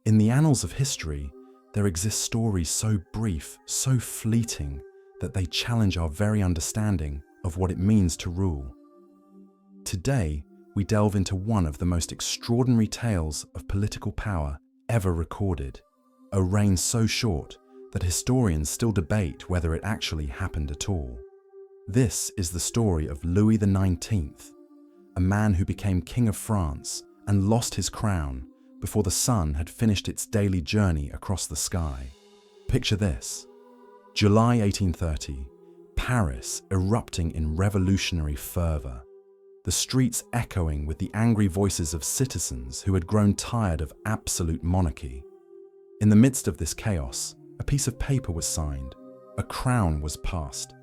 In the annals of history, there exist stories so brief, so fleeting, that they challenge our very understanding of what it means to rule. Today, we delve into one of the most extraordinary tales of political power ever recorded, a reign so short that historians still debate whether it actually happened at all. This is the story of Louis XIX, a man who became King of France and lost his crown before the sun had finished its daily journey across the sky. Picture this: July 1830, Paris erupting in revolutionary fervor, the streets echoing with the angry voices of citizens who had grown tired of absolute monarchy. In the midst of this chaos, a piece of paper was signed, a crown was passed,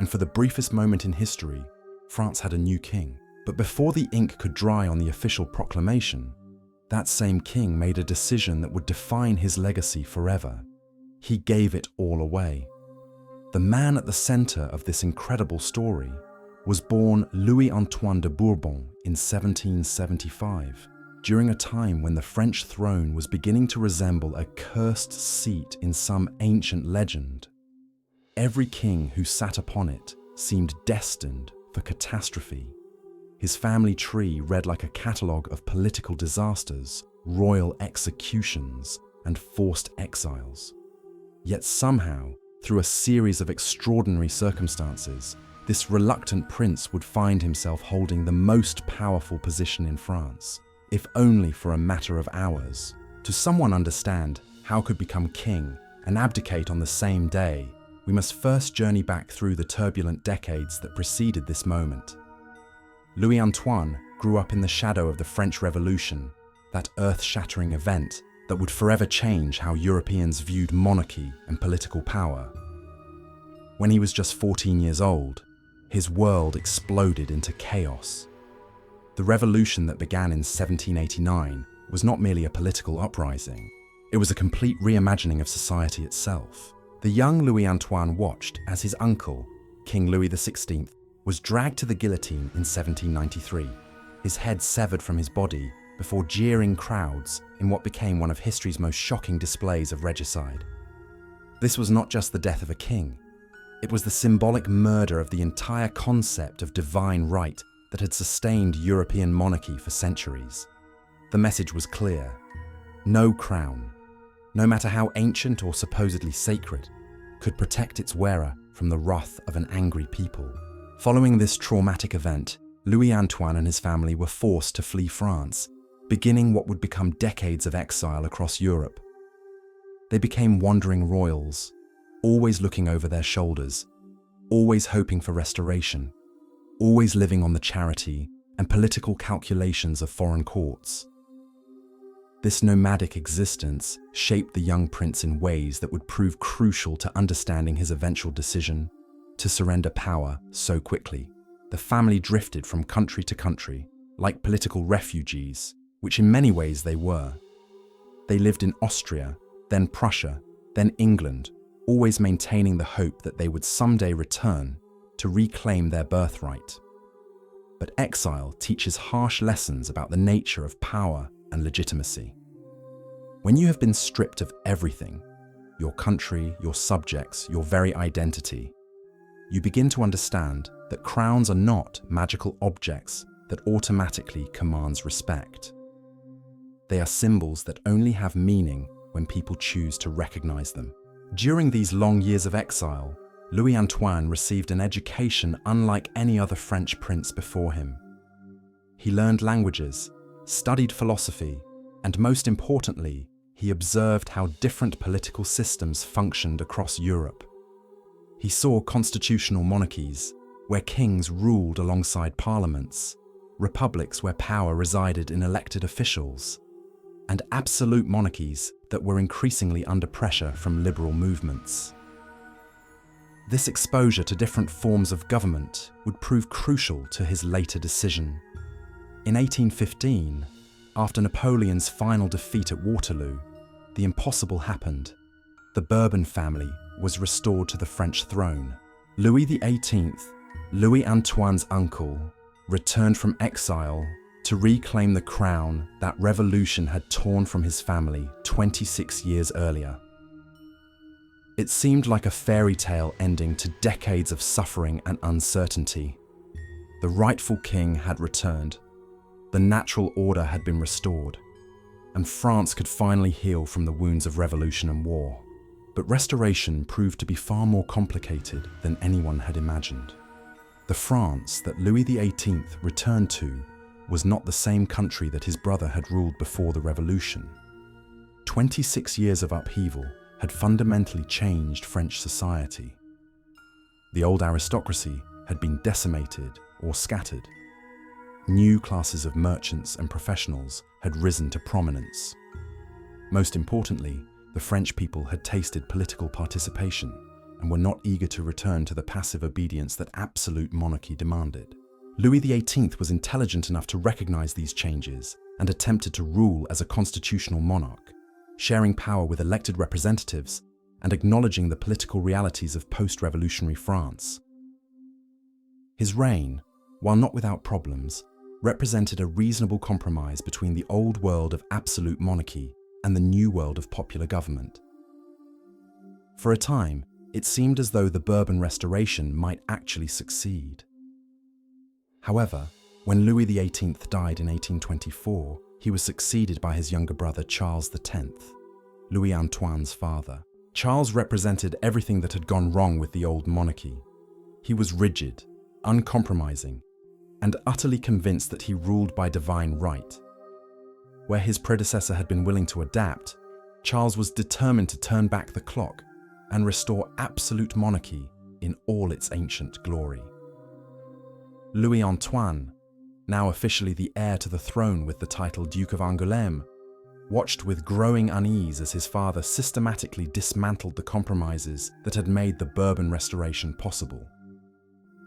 and for the briefest moment in history, France had a new king. But before the ink could dry on the official proclamation, that same king made a decision that would define his legacy forever. He gave it all away. The man at the center of this incredible story was born Louis Antoine de Bourbon in 1775, during a time when the French throne was beginning to resemble a cursed seat in some ancient legend. Every king who sat upon it seemed destined for catastrophe. His family tree read like a catalogue of political disasters, royal executions, and forced exiles. Yet somehow, through a series of extraordinary circumstances, this reluctant prince would find himself holding the most powerful position in France, if only for a matter of hours. To someone understand how could become king and abdicate on the same day, we must first journey back through the turbulent decades that preceded this moment. Louis Antoine grew up in the shadow of the French Revolution, that earth-shattering event that would forever change how Europeans viewed monarchy and political power. When he was just 14 years old, his world exploded into chaos. The revolution that began in 1789 was not merely a political uprising, it was a complete reimagining of society itself. The young Louis Antoine watched as his uncle, King Louis XVI, was dragged to the guillotine in 1793, his head severed from his body before jeering crowds in what became one of history's most shocking displays of regicide. This was not just the death of a king, it was the symbolic murder of the entire concept of divine right that had sustained European monarchy for centuries. The message was clear: no crown, no matter how ancient or supposedly sacred, could protect its wearer from the wrath of an angry people. Following this traumatic event, Louis Antoine and his family were forced to flee France, beginning what would become decades of exile across Europe. They became wandering royals, always looking over their shoulders, always hoping for restoration, always living on the charity and political calculations of foreign courts. This nomadic existence shaped the young prince in ways that would prove crucial to understanding his eventual decision to surrender power so quickly. The family drifted from country to country, like political refugees, which in many ways they were. They lived in Austria, then Prussia, then England, always maintaining the hope that they would someday return to reclaim their birthright. But exile teaches harsh lessons about the nature of power and legitimacy. When you have been stripped of everything, your country, your subjects, your very identity, you begin to understand that crowns are not magical objects that automatically commands respect. They are symbols that only have meaning when people choose to recognize them. During these long years of exile, Louis Antoine received an education unlike any other French prince before him. He learned languages, studied philosophy, and most importantly, he observed how different political systems functioned across Europe. He saw constitutional monarchies, where kings ruled alongside parliaments, republics where power resided in elected officials, and absolute monarchies that were increasingly under pressure from liberal movements. This exposure to different forms of government would prove crucial to his later decision. In 1815, after Napoleon's final defeat at Waterloo, the impossible happened. The Bourbon family was restored to the French throne. Louis XVIII, Louis Antoine's uncle, returned from exile to reclaim the crown that revolution had torn from his family 26 years earlier. It seemed like a fairy tale ending to decades of suffering and uncertainty. The rightful king had returned, the natural order had been restored, and France could finally heal from the wounds of revolution and war. But restoration proved to be far more complicated than anyone had imagined. The France that Louis XVIII returned to was not the same country that his brother had ruled before the revolution. 26 years of upheaval had fundamentally changed French society. The old aristocracy had been decimated or scattered. New classes of merchants and professionals had risen to prominence. Most importantly, the French people had tasted political participation and were not eager to return to the passive obedience that absolute monarchy demanded. Louis XVIII was intelligent enough to recognize these changes and attempted to rule as a constitutional monarch, sharing power with elected representatives and acknowledging the political realities of post-revolutionary France. His reign, while not without problems, represented a reasonable compromise between the old world of absolute monarchy and the new world of popular government. For a time, it seemed as though the Bourbon Restoration might actually succeed. However, when Louis XVIII died in 1824, he was succeeded by his younger brother Charles X, Louis Antoine's father. Charles represented everything that had gone wrong with the old monarchy. He was rigid, uncompromising, and utterly convinced that he ruled by divine right. Where his predecessor had been willing to adapt, Charles was determined to turn back the clock and restore absolute monarchy in all its ancient glory. Louis Antoine, now officially the heir to the throne with the title Duke of Angoulême, watched with growing unease as his father systematically dismantled the compromises that had made the Bourbon Restoration possible.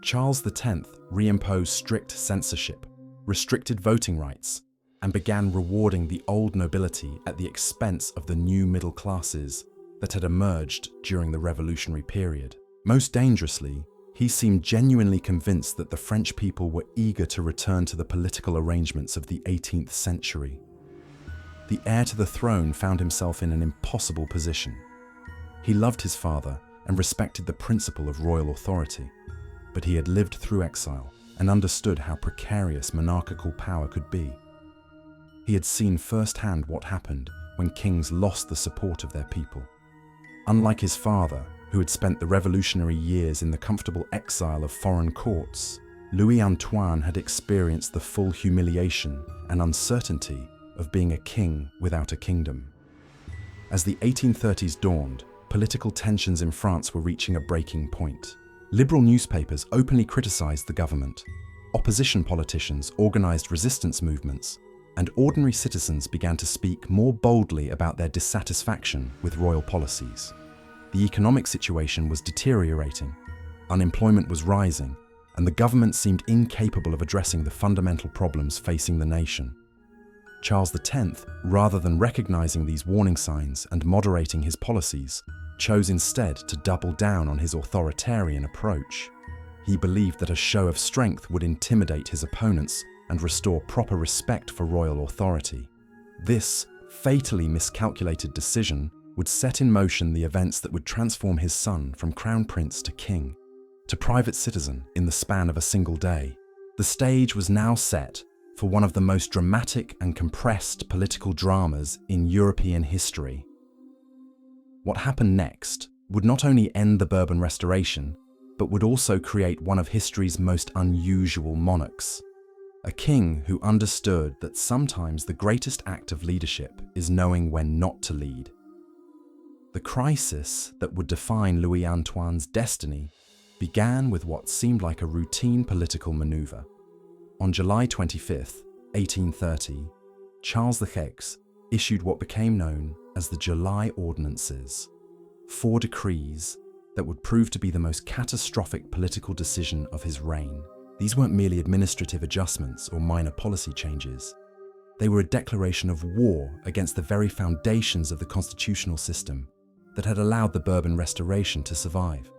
Charles X reimposed strict censorship, restricted voting rights, and began rewarding the old nobility at the expense of the new middle classes that had emerged during the revolutionary period. Most dangerously, he seemed genuinely convinced that the French people were eager to return to the political arrangements of the 18th century. The heir to the throne found himself in an impossible position. He loved his father and respected the principle of royal authority, but he had lived through exile and understood how precarious monarchical power could be. He had seen firsthand what happened when kings lost the support of their people. Unlike his father, who had spent the revolutionary years in the comfortable exile of foreign courts, Louis Antoine had experienced the full humiliation and uncertainty of being a king without a kingdom. As the 1830s dawned, political tensions in France were reaching a breaking point. Liberal newspapers openly criticized the government, opposition politicians organized resistance movements, and ordinary citizens began to speak more boldly about their dissatisfaction with royal policies. The economic situation was deteriorating, unemployment was rising, and the government seemed incapable of addressing the fundamental problems facing the nation. Charles X, rather than recognizing these warning signs and moderating his policies, chose instead to double down on his authoritarian approach. He believed that a show of strength would intimidate his opponents and restore proper respect for royal authority. This fatally miscalculated decision would set in motion the events that would transform his son from crown prince to king, to private citizen in the span of a single day. The stage was now set for one of the most dramatic and compressed political dramas in European history. What happened next would not only end the Bourbon Restoration, but would also create one of history's most unusual monarchs. A king who understood that sometimes the greatest act of leadership is knowing when not to lead. The crisis that would define Louis Antoine's destiny began with what seemed like a routine political maneuver. On July 25, 1830, Charles X issued what became known as the July Ordinances, 4 decrees that would prove to be the most catastrophic political decision of his reign. These weren't merely administrative adjustments or minor policy changes. They were a declaration of war against the very foundations of the constitutional system that had allowed the Bourbon Restoration to survive.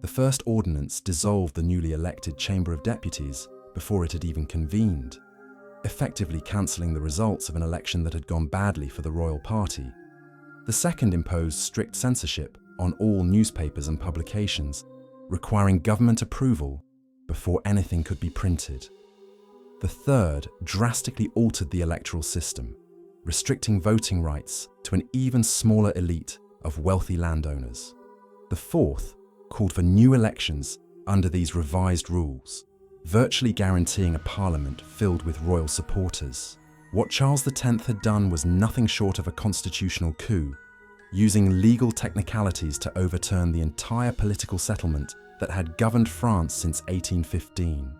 The first ordinance dissolved the newly elected Chamber of Deputies before it had even convened. effectively cancelling the results of an election that had gone badly for the royal party. The second imposed strict censorship on all newspapers and publications, requiring government approval before anything could be printed. The third drastically altered the electoral system, restricting voting rights to an even smaller elite of wealthy landowners. The fourth called for new elections under these revised rules, virtually guaranteeing a parliament filled with royal supporters. What Charles X had done was nothing short of a constitutional coup, using legal technicalities to overturn the entire political settlement that had governed France since 1815.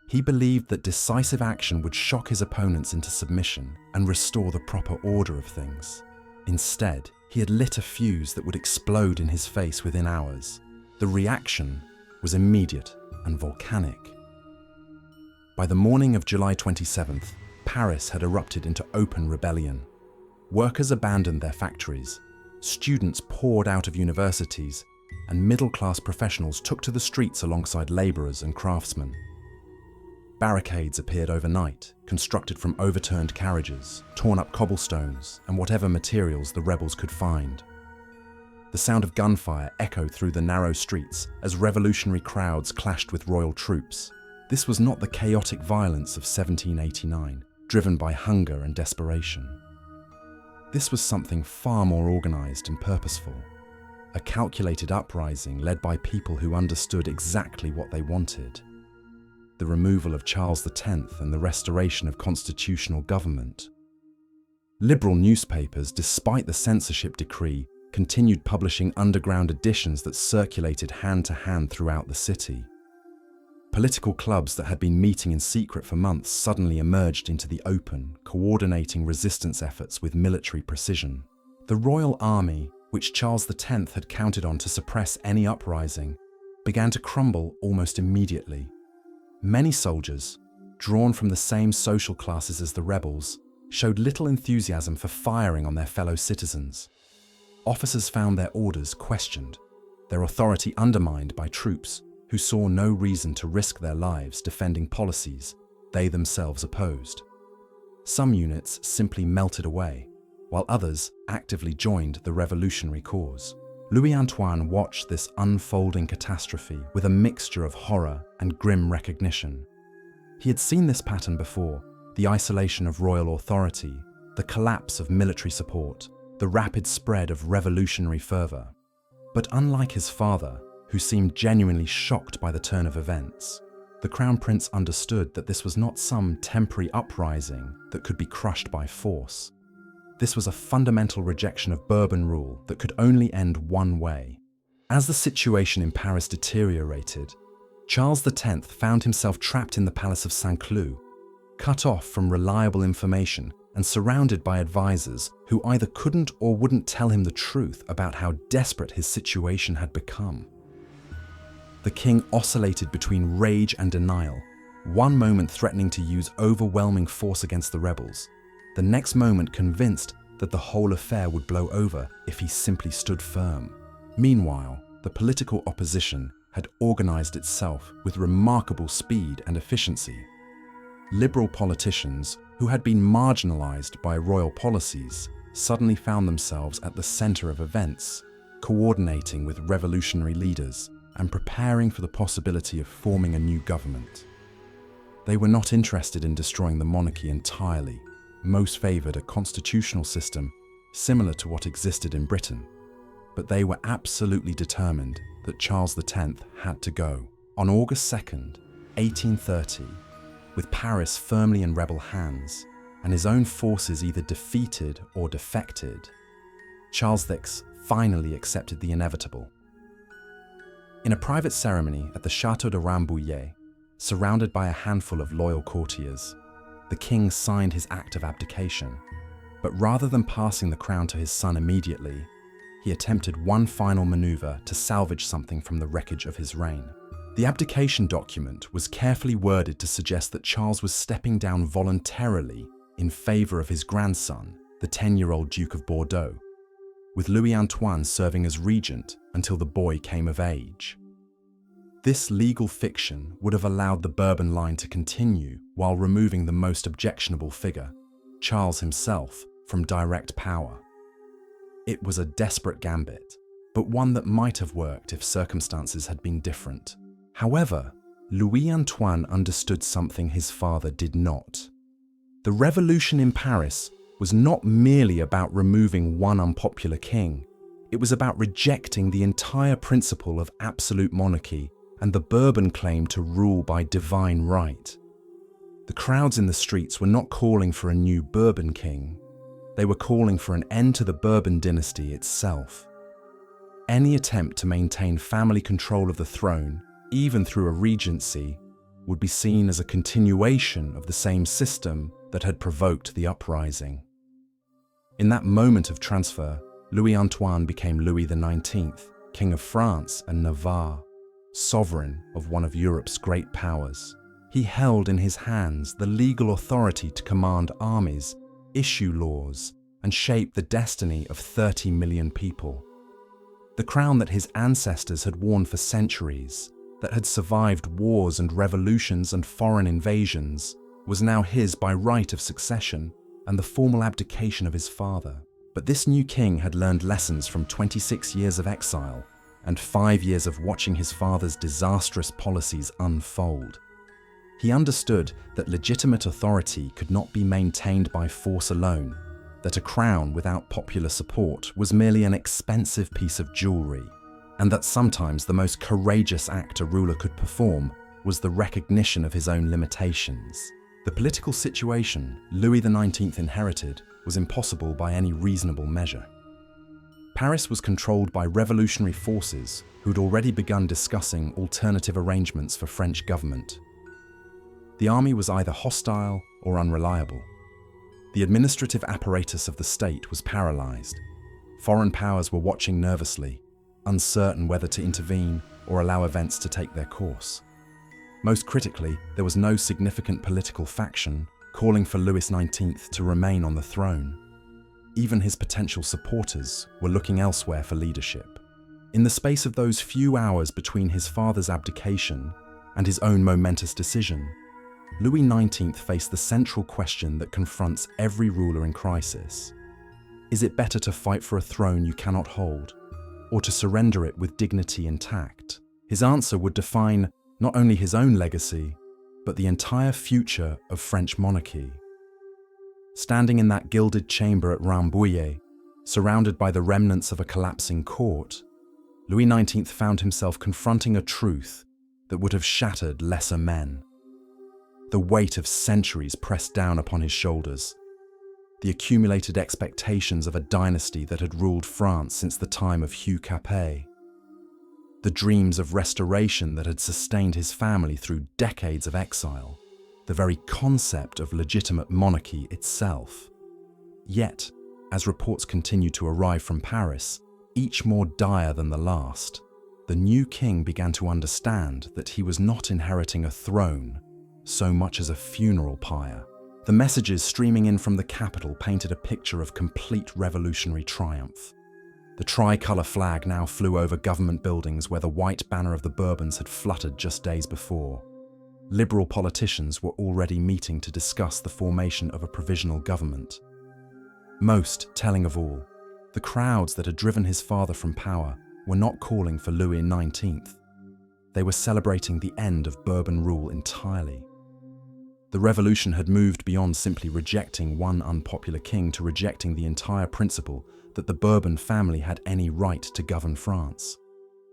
He believed that decisive action would shock his opponents into submission and restore the proper order of things. Instead, he had lit a fuse that would explode in his face within hours. The reaction was immediate and volcanic. By the morning of July 27th, Paris had erupted into open rebellion. Workers abandoned their factories, students poured out of universities, and middle-class professionals took to the streets alongside labourers and craftsmen. Barricades appeared overnight, constructed from overturned carriages, torn up cobblestones, and whatever materials the rebels could find. The sound of gunfire echoed through the narrow streets as revolutionary crowds clashed with royal troops. This was not the chaotic violence of 1789, driven by hunger and desperation. This was something far more organised and purposeful, a calculated uprising led by people who understood exactly what they wanted: the removal of Charles X and the restoration of constitutional government. Liberal newspapers, despite the censorship decree, continued publishing underground editions that circulated hand to hand throughout the city. Political clubs that had been meeting in secret for months suddenly emerged into the open, coordinating resistance efforts with military precision. The royal army, which Charles X had counted on to suppress any uprising, began to crumble almost immediately. Many soldiers, drawn from the same social classes as the rebels, showed little enthusiasm for firing on their fellow citizens. Officers found their orders questioned, their authority undermined by troops who saw no reason to risk their lives defending policies they themselves opposed. Some units simply melted away, while others actively joined the revolutionary cause. Louis Antoine watched this unfolding catastrophe with a mixture of horror and grim recognition. He had seen this pattern before: the isolation of royal authority, the collapse of military support, the rapid spread of revolutionary fervour. But unlike his father, who seemed genuinely shocked by the turn of events, the Crown Prince understood that this was not some temporary uprising that could be crushed by force. This was a fundamental rejection of Bourbon rule that could only end one way. As the situation in Paris deteriorated, Charles X found himself trapped in the Palace of Saint-Cloud, cut off from reliable information and surrounded by advisors who either couldn't or wouldn't tell him the truth about how desperate his situation had become. The king oscillated between rage and denial, one moment threatening to use overwhelming force against the rebels, the next moment convinced that the whole affair would blow over if he simply stood firm. Meanwhile, the political opposition had organized itself with remarkable speed and efficiency. Liberal politicians, who had been marginalized by royal policies, suddenly found themselves at the center of events, coordinating with revolutionary leaders and preparing for the possibility of forming a new government. They were not interested in destroying the monarchy entirely. Most favoured a constitutional system similar to what existed in Britain, but they were absolutely determined that Charles X had to go. On August 2nd, 1830, with Paris firmly in rebel hands and his own forces either defeated or defected, Charles X finally accepted the inevitable. In a private ceremony at the Château de Rambouillet, surrounded by a handful of loyal courtiers, the king signed his act of abdication, but rather than passing the crown to his son immediately, he attempted one final maneuver to salvage something from the wreckage of his reign. The abdication document was carefully worded to suggest that Charles was stepping down voluntarily in favour of his grandson, the 10-year-old Duke of Bordeaux, with Louis Antoine serving as regent until the boy came of age. This legal fiction would have allowed the Bourbon line to continue while removing the most objectionable figure, Charles himself, from direct power. It was a desperate gambit, but one that might have worked if circumstances had been different. However, Louis Antoine understood something his father did not. The revolution in Paris was not merely about removing one unpopular king. It was about rejecting the entire principle of absolute monarchy and the Bourbon claim to rule by divine right. The crowds in the streets were not calling for a new Bourbon king. They were calling for an end to the Bourbon dynasty itself. Any attempt to maintain family control of the throne, even through a regency, would be seen as a continuation of the same system that had provoked the uprising. In that moment of transfer, Louis Antoine became Louis XIX, King of France and Navarre, sovereign of one of Europe's great powers. He held in his hands the legal authority to command armies, issue laws, and shape the destiny of 30 million people. The crown that his ancestors had worn for centuries, that had survived wars and revolutions and foreign invasions, was now his by right of succession and the formal abdication of his father. But this new king had learned lessons from 26 years of exile and 5 years of watching his father's disastrous policies unfold. He understood that legitimate authority could not be maintained by force alone, that a crown without popular support was merely an expensive piece of jewelry, and that sometimes the most courageous act a ruler could perform was the recognition of his own limitations. The political situation Louis XIX inherited was impossible by any reasonable measure. Paris was controlled by revolutionary forces who'd already begun discussing alternative arrangements for French government. The army was either hostile or unreliable. The administrative apparatus of the state was paralyzed. Foreign powers were watching nervously, uncertain whether to intervene or allow events to take their course. Most critically, there was no significant political faction calling for Louis XIX to remain on the throne. Even his potential supporters were looking elsewhere for leadership. In the space of those few hours between his father's abdication and his own momentous decision, Louis XIX faced the central question that confronts every ruler in crisis. Is it better to fight for a throne you cannot hold, or to surrender it with dignity and tact? His answer would define not only his own legacy, but the entire future of French monarchy. Standing in that gilded chamber at Rambouillet, surrounded by the remnants of a collapsing court, Louis XIX found himself confronting a truth that would have shattered lesser men. The weight of centuries pressed down upon his shoulders, the accumulated expectations of a dynasty that had ruled France since the time of Hugh Capet, the dreams of restoration that had sustained his family through decades of exile, the very concept of legitimate monarchy itself. Yet, as reports continued to arrive from Paris, each more dire than the last, the new king began to understand that he was not inheriting a throne so much as a funeral pyre. The messages streaming in from the capital painted a picture of complete revolutionary triumph. The tricolour flag now flew over government buildings where the white banner of the Bourbons had fluttered just days before. Liberal politicians were already meeting to discuss the formation of a provisional government. Most telling of all, the crowds that had driven his father from power were not calling for Louis XIX. They were celebrating the end of Bourbon rule entirely. The revolution had moved beyond simply rejecting one unpopular king to rejecting the entire principle that the Bourbon family had any right to govern France.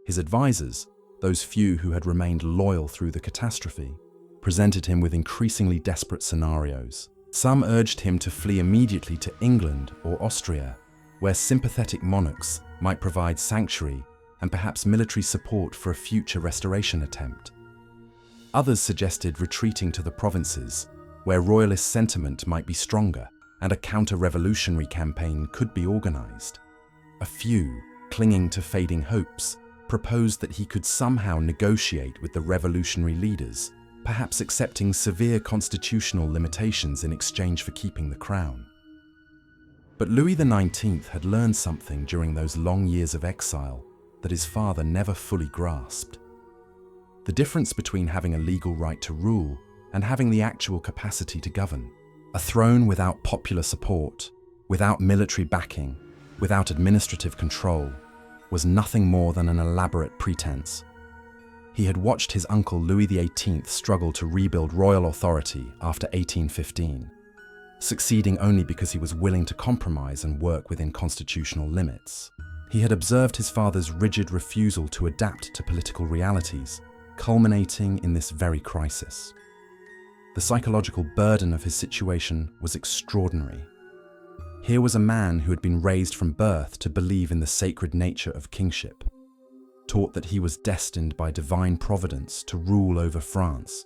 His advisors, those few who had remained loyal through the catastrophe, presented him with increasingly desperate scenarios. Some urged him to flee immediately to England or Austria, where sympathetic monarchs might provide sanctuary and perhaps military support for a future restoration attempt. Others suggested retreating to the provinces, where royalist sentiment might be stronger and a counter-revolutionary campaign could be organized. A few, clinging to fading hopes, proposed that he could somehow negotiate with the revolutionary leaders, perhaps accepting severe constitutional limitations in exchange for keeping the crown. But Louis XIX had learned something during those long years of exile that his father never fully grasped. the difference between having a legal right to rule and having the actual capacity to govern. A throne without popular support, without military backing, without administrative control, was nothing more than an elaborate pretense. He had watched his uncle Louis XVIII struggle to rebuild royal authority after 1815, succeeding only because he was willing to compromise and work within constitutional limits. He had observed his father's rigid refusal to adapt to political realities, culminating in this very crisis. The psychological burden of his situation was extraordinary. Here was a man who had been raised from birth to believe in the sacred nature of kingship, taught that he was destined by divine providence to rule over France,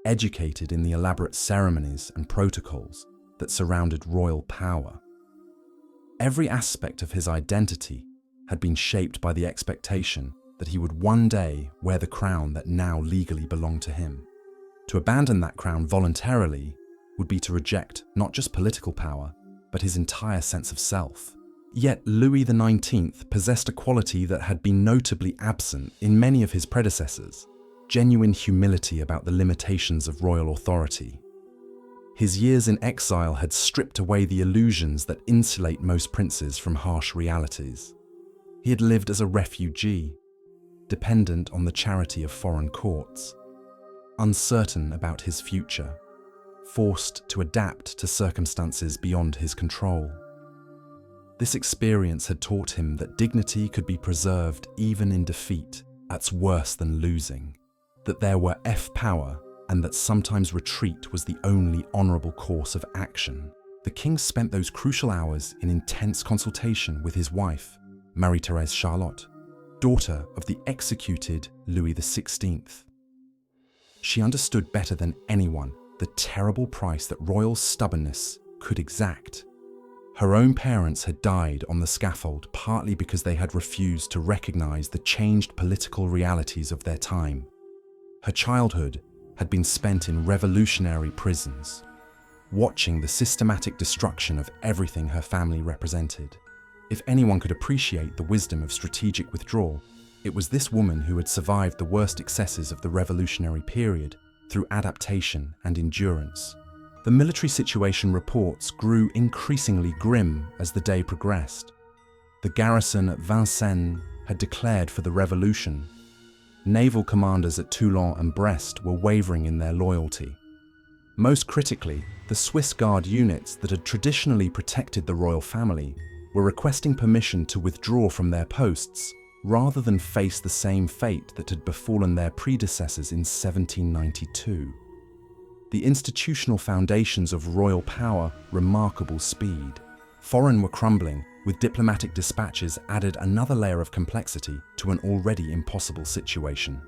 educated in the elaborate ceremonies and protocols that surrounded royal power. Every aspect of his identity had been shaped by the expectation that he would one day wear the crown that now legally belonged to him. To abandon that crown voluntarily would be to reject not just political power, but his entire sense of self. Yet Louis XIX possessed a quality that had been notably absent in many of his predecessors: genuine humility about the limitations of royal authority. His years in exile had stripped away the illusions that insulate most princes from harsh realities. He had lived as a refugee, dependent on the charity of foreign courts, uncertain about his future, forced to adapt to circumstances beyond his control. This experience had taught him that dignity could be preserved even in defeat. That's worse than losing. That there were power, and that sometimes retreat was the only honourable course of action. The king spent those crucial hours in intense consultation with his wife, Marie-Thérèse Charlotte, daughter of the executed Louis XVI. She understood better than anyone the terrible price that royal stubbornness could exact. Her own parents had died on the scaffold partly because they had refused to recognize the changed political realities of their time. Her childhood had been spent in revolutionary prisons, watching the systematic destruction of everything her family represented. If anyone could appreciate the wisdom of strategic withdrawal, it was this woman who had survived the worst excesses of the revolutionary period through adaptation and endurance. The military situation reports grew increasingly grim as the day progressed. The garrison at Vincennes had declared for the revolution. Naval commanders at Toulon and Brest were wavering in their loyalty. Most critically, the Swiss Guard units that had traditionally protected the royal family were requesting permission to withdraw from their posts rather than face the same fate that had befallen their predecessors in 1792. The institutional foundations of royal power remarkable speed. Foreign were crumbling, with diplomatic dispatches added another layer of complexity to an already impossible situation.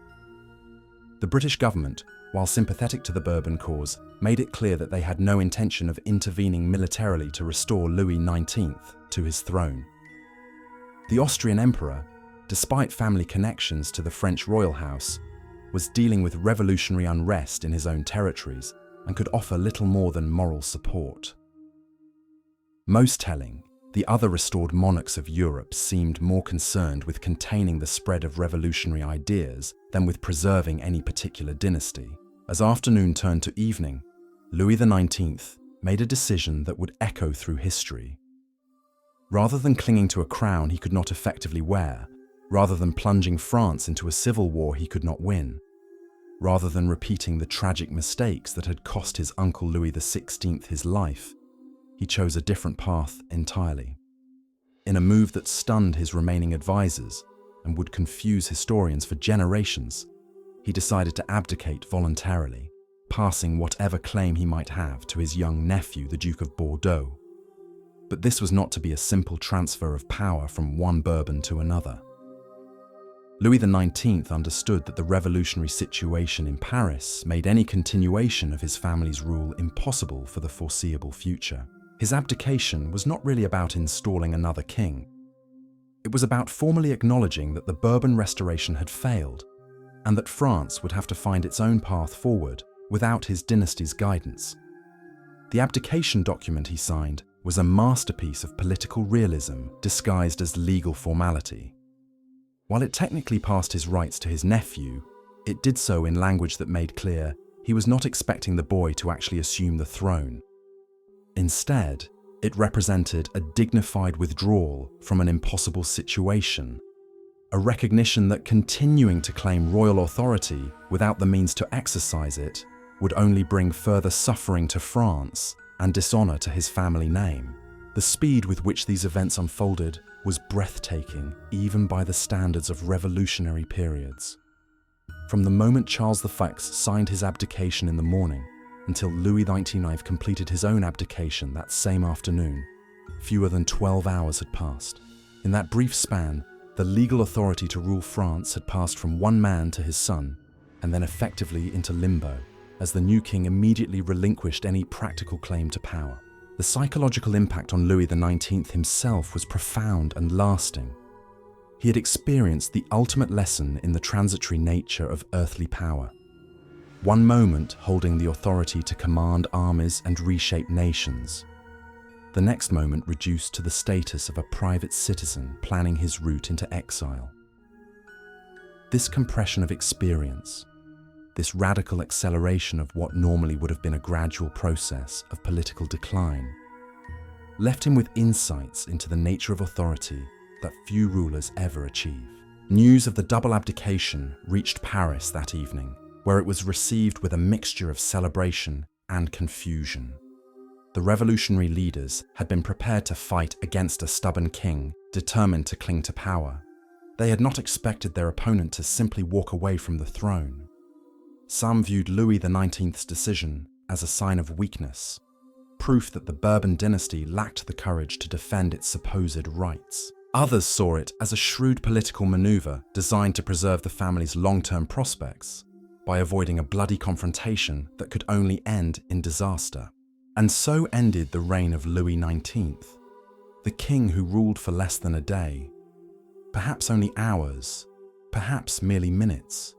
The British government, while sympathetic to the Bourbon cause, made it clear that they had no intention of intervening militarily to restore Louis XIX to his throne. The Austrian emperor, despite family connections to the French royal house, was dealing with revolutionary unrest in his own territories and could offer little more than moral support. Most telling, the other restored monarchs of Europe seemed more concerned with containing the spread of revolutionary ideas than with preserving any particular dynasty. As afternoon turned to evening, Louis XIX made a decision that would echo through history. Rather than clinging to a crown he could not effectively wear, rather than plunging France into a civil war he could not win, rather than repeating the tragic mistakes that had cost his uncle Louis XVI his life, he chose a different path entirely. In a move that stunned his remaining advisors and would confuse historians for generations, he decided to abdicate voluntarily, passing whatever claim he might have to his young nephew, the Duke of Bordeaux. But this was not to be a simple transfer of power from one Bourbon to another. Louis XIX understood that the revolutionary situation in Paris made any continuation of his family's rule impossible for the foreseeable future. His abdication was not really about installing another king. It was about formally acknowledging that the Bourbon Restoration had failed, and that France would have to find its own path forward without his dynasty's guidance. The abdication document he signed was a masterpiece of political realism disguised as legal formality. While it technically passed his rights to his nephew, It did so in language that made clear he was not expecting the boy to actually assume the throne. Instead, it represented a dignified withdrawal from an impossible situation, a recognition that continuing to claim royal authority without the means to exercise it would only bring further suffering to France and dishonor to his family name. The speed with which these events unfolded was breathtaking, even by the standards of revolutionary periods. From the moment Charles V signed his abdication in the morning until Louis XIX completed his own abdication that same afternoon, fewer than 12 hours had passed. In that brief span, the legal authority to rule France had passed from one man to his son, and then effectively into limbo, as the new king immediately relinquished any practical claim to power. The psychological impact on Louis XIX himself was profound and lasting. He had experienced the ultimate lesson in the transitory nature of earthly power. One moment holding the authority to command armies and reshape nations. The next moment reduced to the status of a private citizen planning his route into exile. This compression of experience, this radical acceleration of what normally would have been a gradual process of political decline, left him with insights into the nature of authority that few rulers ever achieve. News of the double abdication reached Paris that evening, where it was received with a mixture of celebration and confusion. The revolutionary leaders had been prepared to fight against a stubborn king determined to cling to power. They had not expected their opponent to simply walk away from the throne. Some viewed Louis XIX's decision as a sign of weakness, proof that the Bourbon dynasty lacked the courage to defend its supposed rights. Others saw it as a shrewd political maneuver designed to preserve the family's long-term prospects by avoiding a bloody confrontation that could only end in disaster. And so ended the reign of Louis XIX, the king who ruled for less than a day, perhaps only hours, perhaps merely minutes.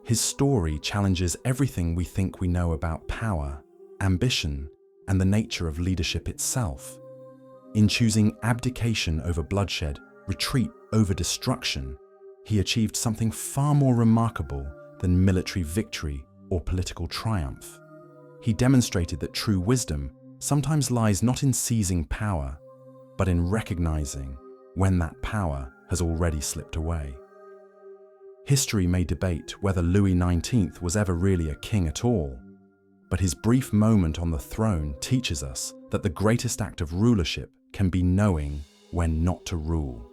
His story challenges everything we think we know about power, ambition, and the nature of leadership itself. In choosing abdication over bloodshed, retreat over destruction, he achieved something far more remarkable than military victory or political triumph. He demonstrated that true wisdom sometimes lies not in seizing power, but in recognizing when that power has already slipped away. History may debate whether Louis XIX was ever really a king at all, but his brief moment on the throne teaches us that the greatest act of rulership can be knowing when not to rule.